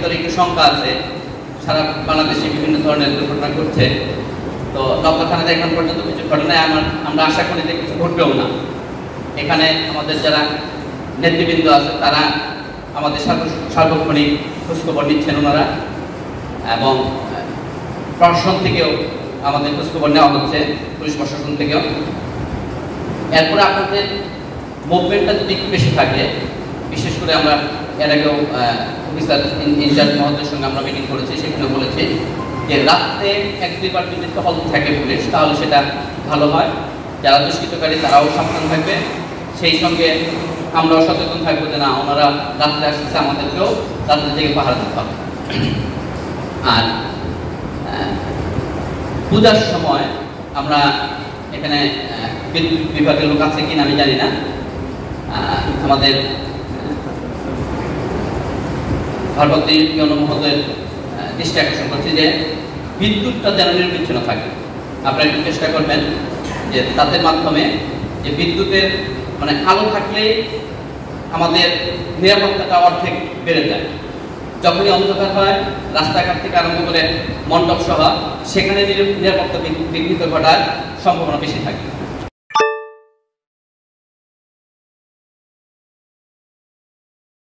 ভিতরে একটু শঙ্কা আছে, সারা বাংলাদেশে বিভিন্ন ধরনের দুর্ঘটনা ঘটছে। তো নওগাঁ থানাতে এখন পর্যন্ত কিছু ঘটনায় আমরা আশা করি যে কিছু ঘটবেও না। এখানে আমাদের যারা নেতৃবৃন্দ আছে তারা আমাদের সার্বক্ষণিক খোঁজখবর নিচ্ছেন ওনারা, এবং প্রশাসন থেকেও আমাদের খোঁজখবর নেওয়া হচ্ছে, পুলিশ প্রশাসন থেকেও। এরপরে আপনাদের মুভমেন্টটা যদি একটু বেশি থাকে, বিশেষ করে আমরা এর আগেও অফিসার ইনচার্জ মহোদয়ের সঙ্গে আমরা মিটিং করেছি, সেখানে বলেছি যে রাত্রে 1-2বার যদি টহল থাকে পুলিশ, তাহলে সেটা ভালো হয়। যারা দুষ্কৃতকারী তারাও সাবধান থাকবে, সেই সঙ্গে আমরাও সচেতন থাকবো যে না ওনারা রাত্রে আসতেছে, আমাদেরকেও রাত্রে থেকে পাহারা দিতে হবে। আর পূজার সময় আমরা এখানে বিদ্যুৎ বিভাগের লোক আছে কিনা আমি জানি না, আমাদের ভারপ্রাপ্ত ইউনো মহোদয়ের দৃষ্টি আকর্ষণ করছি যে বিদ্যুৎটা যেন নির্বিচ্ছিন্ন থাকে। আপনারা একটু চেষ্টা করবেন যে তাদের মাধ্যমে যে বিদ্যুতের মানে আলো থাকলে আমাদের নিরাপত্তাটা অর্ধেক বেড়ে যায়। যখনই অন্ধকার হয়, রাস্তাঘাট থেকে আরম্ভ করে মণ্ডপ সহ সেখানে নিরাপত্তা বিঘ্নিত ঘটার সম্ভাবনা বেশি থাকে।